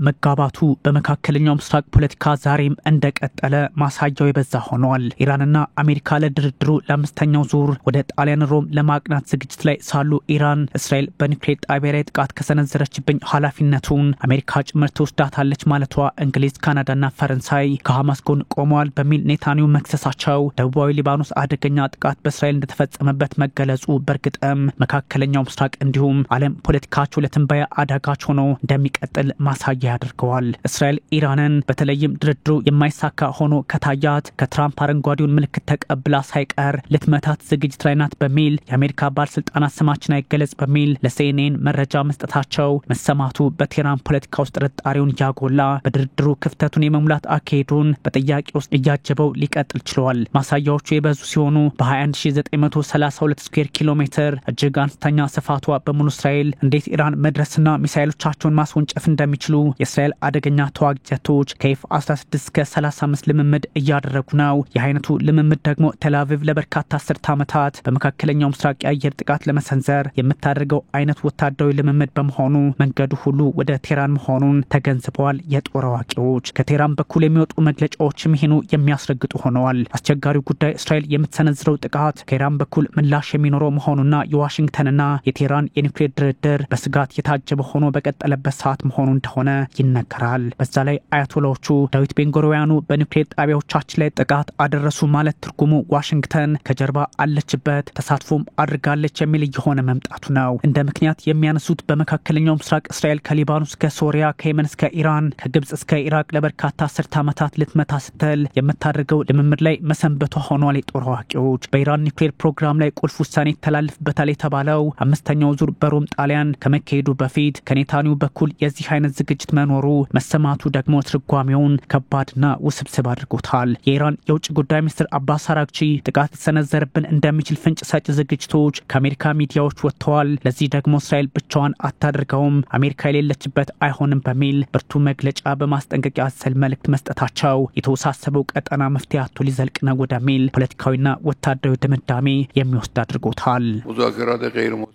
መጋባቱ በመካከለኛው ምስራቅ ፖለቲካ ዛሬም እንደቀጠለ ማሳያው የበዛ ሆኗል። ኢራንና አሜሪካ ለድርድሩ ለአምስተኛው ዙር ወደ ጣሊያን ሮም ለማቅናት ዝግጅት ላይ ሳሉ ኢራን እስራኤል በኒውክሌር ጣቢያ ላይ ጥቃት ከሰነዘረችብኝ ኃላፊነቱን አሜሪካ ጭምር ትወስዳታለች ማለቷ እንግሊዝ፣ ካናዳና ፈረንሳይ ከሐማስ ጎን ቆመዋል በሚል ኔታንያሁ መክሰሳቸው ደቡባዊ ሊባኖስ አደገኛ ጥቃት በእስራኤል እንደተፈጸመበት መገለጹ በርግጥም መካከለኛው ምስራቅ እንዲሁም ዓለም ፖለቲካቸው ለትንበያ አዳጋች ሆኖ እንደሚቀጥል ማሳያ ያደርገዋል። እስራኤል ኢራንን በተለይም ድርድሩ የማይሳካ ሆኖ ከታያት ከትራምፕ አረንጓዴውን ምልክት ተቀብላ ሳይቀር ልትመታት ዝግጅት ላይ ናት በሚል የአሜሪካ ባለስልጣናት ስማችን አይገለጽ በሚል ለሲኤንኤን መረጃ መስጠታቸው መሰማቱ በቴህራን ፖለቲካ ውስጥ ጥርጣሬውን ያጎላ በድርድሩ ክፍተቱን የመሙላት አካሄዱን በጥያቄ ውስጥ እያጀበው ሊቀጥል ችሏል። ማሳያዎቹ የበዙ ሲሆኑ በ21932 ስኩዌር ኪሎ ሜትር እጅግ አነስተኛ ስፋቷ በሙሉ እስራኤል እንዴት ኢራን መድረስና ሚሳኤሎቻቸውን ማስወንጨፍ እንደሚችሉ የእስራኤል አደገኛ ተዋጊ ጀቶች ከኤፍ-16 እስከ 35 ልምምድ እያደረጉ ነው። የአይነቱ ልምምድ ደግሞ ቴልአቪቭ ለበርካታ አስርት ዓመታት በመካከለኛው ምስራቅ የአየር ጥቃት ለመሰንዘር የምታደርገው አይነት ወታደራዊ ልምምድ በመሆኑ መንገዱ ሁሉ ወደ ቴህራን መሆኑን ተገንዝበዋል። የጦር አዋቂዎች ከቴህራን በኩል የሚወጡ መግለጫዎችም ይህኑ የሚያስረግጡ ሆነዋል። አስቸጋሪው ጉዳይ እስራኤል የምትሰነዝረው ጥቃት ከኢራን በኩል ምላሽ የሚኖረው መሆኑና የዋሽንግተንና የቴህራን የኒውክሌር ድርድር በስጋት የታጀበ ሆኖ በቀጠለበት ሰዓት መሆኑ እንደሆነ ይነገራል። በዛ ላይ አያቶላዎቹ ዳዊት ቤንጎሮያኑ በኒውክሌር ጣቢያዎቻችን ላይ ጥቃት አደረሱ ማለት ትርጉሙ ዋሽንግተን ከጀርባ አለችበት ተሳትፎም አድርጋለች የሚል እየሆነ መምጣቱ ነው። እንደ ምክንያት የሚያነሱት በመካከለኛው ምስራቅ እስራኤል ከሊባኖስ እስከ ሶሪያ ከየመን እስከ ኢራን ከግብጽ እስከ ኢራቅ ለበርካታ አስርት ዓመታት ልትመታ ስትል የምታደርገው ልምምድ ላይ መሰንበቷ ሆኗል። የጦር አዋቂዎች በኢራን ኒውክሌር ፕሮግራም ላይ ቁልፍ ውሳኔ ይተላለፍበታል የተባለው አምስተኛው ዙር በሮም ጣሊያን ከመካሄዱ በፊት ከኔታንያሁ በኩል የዚህ አይነት ዝግጅት መኖሩ መሰማቱ ደግሞ ትርጓሜውን ከባድና ውስብስብ አድርጎታል። የኢራን የውጭ ጉዳይ ሚኒስትር አባስ አራግቺ ጥቃት ሊሰነዘርብን እንደሚችል ፍንጭ ሰጪ ዝግጅቶች ከአሜሪካ ሚዲያዎች ወጥተዋል። ለዚህ ደግሞ እስራኤል ብቻዋን አታደርገውም፣ አሜሪካ የሌለችበት አይሆንም በሚል ብርቱ መግለጫ በማስጠንቀቂያ አዘል መልእክት መስጠታቸው የተወሳሰበው ቀጠና መፍትሄ አጥቶ ሊዘልቅ ነው ወደሚል ፖለቲካዊና ወታደራዊ ድምዳሜ የሚወስድ አድርጎታል።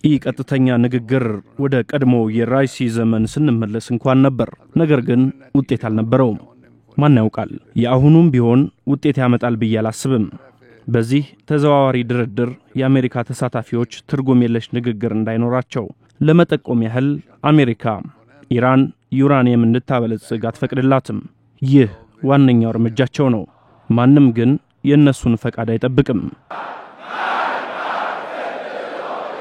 ይህ ቀጥተኛ ንግግር ወደ ቀድሞ የራይሲ ዘመን ስንመለስ እንኳን ነበር። ነገር ግን ውጤት አልነበረውም። ማን ያውቃል? የአሁኑም ቢሆን ውጤት ያመጣል ብዬ አላስብም። በዚህ ተዘዋዋሪ ድርድር የአሜሪካ ተሳታፊዎች ትርጉም የለሽ ንግግር እንዳይኖራቸው ለመጠቆም ያህል አሜሪካ ኢራን ዩራኒየም እንድታበለጽግ አትፈቅድላትም። ይህ ዋነኛው እርምጃቸው ነው። ማንም ግን የነሱን ፈቃድ አይጠብቅም።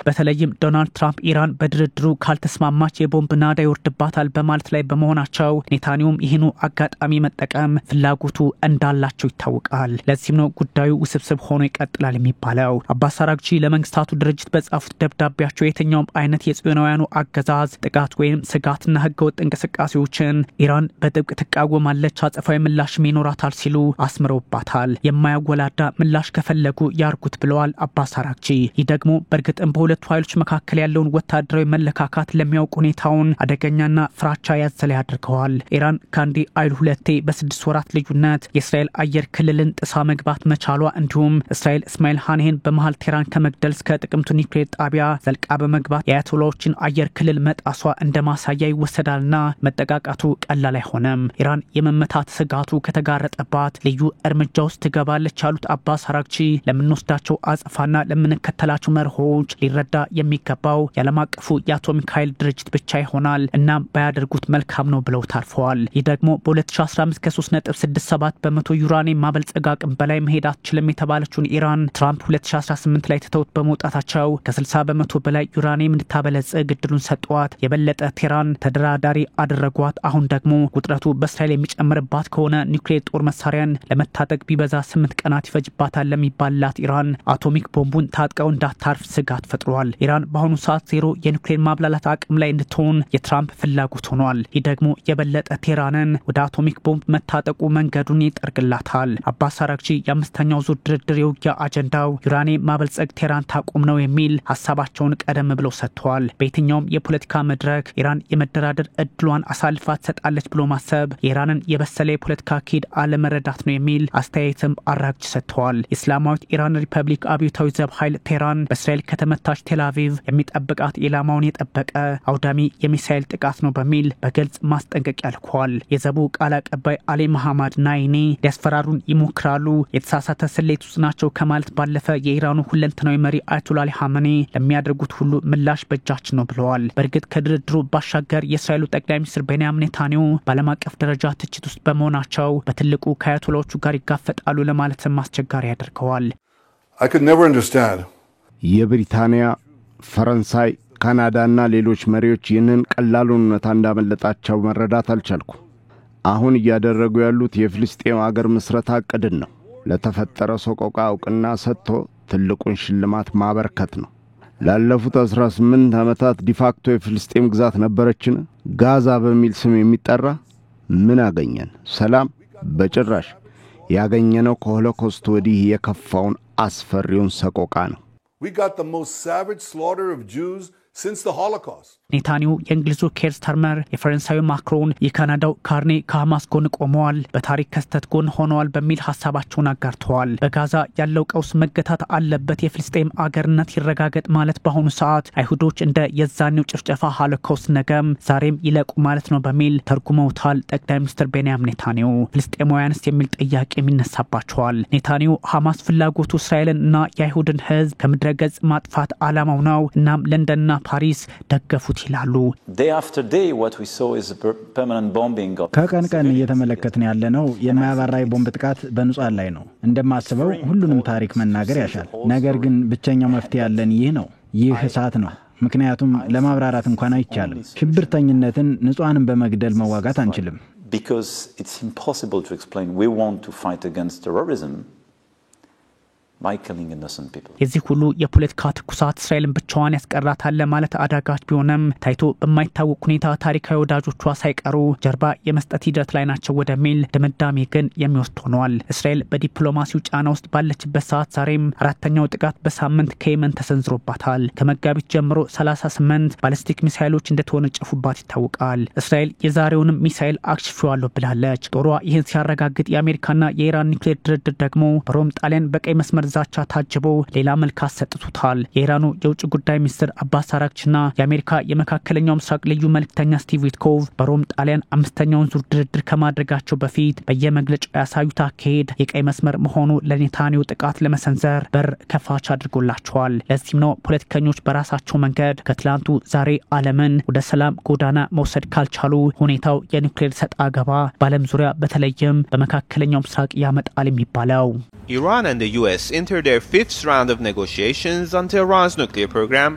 በተለይም ዶናልድ ትራምፕ ኢራን በድርድሩ ካልተስማማች የቦምብ ናዳ ይወርድባታል በማለት ላይ በመሆናቸው ኔታንያሁም ይህኑ አጋጣሚ መጠቀም ፍላጎቱ እንዳላቸው ይታወቃል። ለዚህም ነው ጉዳዩ ውስብስብ ሆኖ ይቀጥላል የሚባለው። አባስ አራግቺ ለመንግስታቱ ድርጅት በጻፉት ደብዳቤያቸው የትኛውም አይነት የጽዮናውያኑ አገዛዝ ጥቃት ወይም ስጋትና ህገወጥ እንቅስቃሴዎችን ኢራን በጥብቅ ትቃወማለች፣ አጸፋዊ ምላሽም ይኖራታል ሲሉ አስምረውባታል። የማያወላዳ ምላሽ ከፈለጉ ያርጉት ብለዋል አባስ አራግቺ። ይህ ደግሞ በእርግጥም ሁለቱ ኃይሎች መካከል ያለውን ወታደራዊ መለካካት ለሚያውቁ ሁኔታውን አደገኛና ፍራቻ ያዘለ ያድርገዋል። ኢራን ካንዲ አይል ሁለቴ በ6 ወራት ልዩነት የእስራኤል አየር ክልልን ጥሳ መግባት መቻሏ እንዲሁም እስራኤል እስማኤል ሃኒየን በመሃል ቴህራን ከመግደል እስከ ጥቅምቱ ኒውክሌር ጣቢያ ዘልቃ በመግባት የአያቶላዎችን አየር ክልል መጣሷ እንደማሳያ ይወሰዳልና መጠቃቃቱ ቀላል አይሆንም። ኢራን የመመታት ስጋቱ ከተጋረጠባት ልዩ እርምጃ ውስጥ ትገባለች ያሉት አባስ አራግቺ ለምንወስዳቸው አጸፋና ለምንከተላቸው መርሆች ሊረዳ የሚገባው የዓለም አቀፉ የአቶሚክ ኃይል ድርጅት ብቻ ይሆናል እና ባያደርጉት መልካም ነው ብለው ታርፈዋል። ይህ ደግሞ በ2015 ከ3.67% ዩራኒየም ማበልጸግ አቅም በላይ መሄድ አትችልም የተባለችውን ኢራን ትራምፕ 2018 ላይ ተተውት በመውጣታቸው ከ60% በላይ ዩራኒየም እንድታበለጽግ እድሉን ሰጧት። የበለጠ ቴህራን ተደራዳሪ አደረጓት። አሁን ደግሞ ውጥረቱ በእስራኤል የሚጨምርባት ከሆነ ኒውክሌር ጦር መሳሪያን ለመታጠቅ ቢበዛ 8 ቀናት ይፈጅባታል ለሚባላት ኢራን አቶሚክ ቦምቡን ታጥቀው እንዳታርፍ ስጋት ፈጥሯል። ኢራን በአሁኑ ሰዓት ዜሮ የኒውክሌር ማብላላት አቅም ላይ እንድትሆን የትራምፕ ፍላጎት ሆኗል። ይህ ደግሞ የበለጠ ቴህራንን ወደ አቶሚክ ቦምብ መታጠቁ መንገዱን ይጠርግላታል። አባስ አራግቺ የአምስተኛው ዙር ድርድር የውጊያ አጀንዳው ዩራኒየም ማበልጸግ ቴህራን ታቆም ነው የሚል ሀሳባቸውን ቀደም ብለው ሰጥተዋል። በየትኛውም የፖለቲካ መድረክ ኢራን የመደራደር እድሏን አሳልፋ ትሰጣለች ብሎ ማሰብ የኢራንን የበሰለ የፖለቲካ አካሄድ አለመረዳት ነው የሚል አስተያየትም አራግቺ ሰጥተዋል። እስላማዊት ኢራን ሪፐብሊክ አብዮታዊ ዘብ ኃይል ቴህራን በእስራኤል ከተመታች አዛዥ ቴልአቪቭ የሚጠብቃት ኢላማውን የጠበቀ አውዳሚ የሚሳኤል ጥቃት ነው በሚል በግልጽ ማስጠንቀቂያ ልኳል። የዘቡ ቃል አቀባይ አሊ መሐመድ ናይኒ ሊያስፈራሩን ይሞክራሉ፣ የተሳሳተ ስሌት ውስጥ ናቸው ከማለት ባለፈ የኢራኑ ሁለንተናዊ መሪ አያቶላ አሊ ኻሜኒ ለሚያደርጉት ሁሉ ምላሽ በእጃችን ነው ብለዋል። በእርግጥ ከድርድሩ ባሻገር የእስራኤሉ ጠቅላይ ሚኒስትር ቤንያሚን ኔታንያሁ በዓለም አቀፍ ደረጃ ትችት ውስጥ በመሆናቸው በትልቁ ከአያቶላዎቹ ጋር ይጋፈጣሉ ለማለትም አስቸጋሪ ያደርገዋል። የብሪታንያ፣ ፈረንሳይ፣ ካናዳና ሌሎች መሪዎች ይህንን ቀላሉን እውነታ እንዳመለጣቸው መረዳት አልቻልኩ። አሁን እያደረጉ ያሉት የፍልስጤም አገር ምስረታ ዕቅድን ነው። ለተፈጠረ ሰቆቃ ዕውቅና ሰጥቶ ትልቁን ሽልማት ማበርከት ነው። ላለፉት 18 ዓመታት ዲፋክቶ የፍልስጤም ግዛት ነበረችን። ጋዛ በሚል ስም የሚጠራ ምን አገኘን? ሰላም? በጭራሽ። ያገኘነው ከሆሎኮስት ወዲህ የከፋውን አስፈሪውን ሰቆቃ ነው። We got the most savage slaughter of Jews since the Holocaust. ኔታንያሁ የእንግሊዙ ኬር ስታርመር፣ የፈረንሳዩ ማክሮን፣ የካናዳው ካርኔ ከሐማስ ጎን ቆመዋል፣ በታሪክ ክስተት ጎን ሆነዋል በሚል ሐሳባቸውን አጋርተዋል። በጋዛ ያለው ቀውስ መገታት አለበት፣ የፍልስጤም አገርነት ይረጋገጥ ማለት በአሁኑ ሰዓት አይሁዶች እንደ የዛኔው ጭፍጨፋ ሆሎኮስት ነገም ዛሬም ይለቁ ማለት ነው በሚል ተርጉመውታል። ጠቅላይ ሚኒስትር ቤንያሚን ኔታንያሁ ፍልስጤማውያንስ የሚል ጥያቄ የሚነሳባቸዋል። ኔታንያሁ ሐማስ ፍላጎቱ እስራኤልን እና የአይሁድን ሕዝብ ከምድረ ገጽ ማጥፋት ዓላማው ነው፣ እናም ለንደንና ፓሪስ ደገፉት ይላሉ። ከቀን ቀን እየተመለከትን ያለነው የማያባራ ቦምብ ጥቃት በንጹሃን ላይ ነው። እንደማስበው ሁሉንም ታሪክ መናገር ያሻል። ነገር ግን ብቸኛው መፍትሄ ያለን ይህ ነው። ይህ እሳት ነው። ምክንያቱም ለማብራራት እንኳን አይቻልም። ሽብርተኝነትን ንጹሃንን በመግደል መዋጋት አንችልም። Because it's impossible to explain. We want to fight against terrorism by killing innocent people. የዚህ ሁሉ የፖለቲካ ትኩሳት እስራኤልን ብቻዋን ያስቀራታል ለማለት አዳጋች ቢሆንም ታይቶ በማይታወቅ ሁኔታ ታሪካዊ ወዳጆቿ ሳይቀሩ ጀርባ የመስጠት ሂደት ላይ ናቸው ወደሚል ድምዳሜ ግን የሚወስድ ሆኗል። እስራኤል በዲፕሎማሲው ጫና ውስጥ ባለችበት ሰዓት ዛሬም አራተኛው ጥቃት በሳምንት ከየመን ተሰንዝሮባታል። ከመጋቢት ጀምሮ 38 ባሊስቲክ ሚሳኤሎች እንደተወነጨፉባት ይታወቃል። እስራኤል የዛሬውንም ሚሳኤል አክሽፌዋለሁ ብላለች። ጦሯ ይህን ሲያረጋግጥ የአሜሪካና የኢራን ኒውክሌር ድርድር ደግሞ በሮም ጣሊያን በቀይ መስመር ዛቻ ታጅቦ ሌላ መልክ አሰጥቶታል። የኢራኑ የውጭ ጉዳይ ሚኒስትር አባስ አራግቺና የአሜሪካ የመካከለኛው ምስራቅ ልዩ መልእክተኛ ስቲቭ ዊትኮቭ በሮም ጣሊያን አምስተኛውን ዙር ድርድር ከማድረጋቸው በፊት በየመግለጫው ያሳዩት አካሄድ የቀይ መስመር መሆኑ ለኔታንያሁ ጥቃት ለመሰንዘር በር ከፋች አድርጎላቸዋል። ለዚህም ነው ፖለቲከኞች በራሳቸው መንገድ ከትላንቱ ዛሬ ዓለምን ወደ ሰላም ጎዳና መውሰድ ካልቻሉ ሁኔታው የኒውክሌር ሰጣ ገባ በዓለም ዙሪያ በተለይም በመካከለኛው ምስራቅ ያመጣል የሚባለው። Iran and the US entered their 5th round of negotiations on Tehran's nuclear program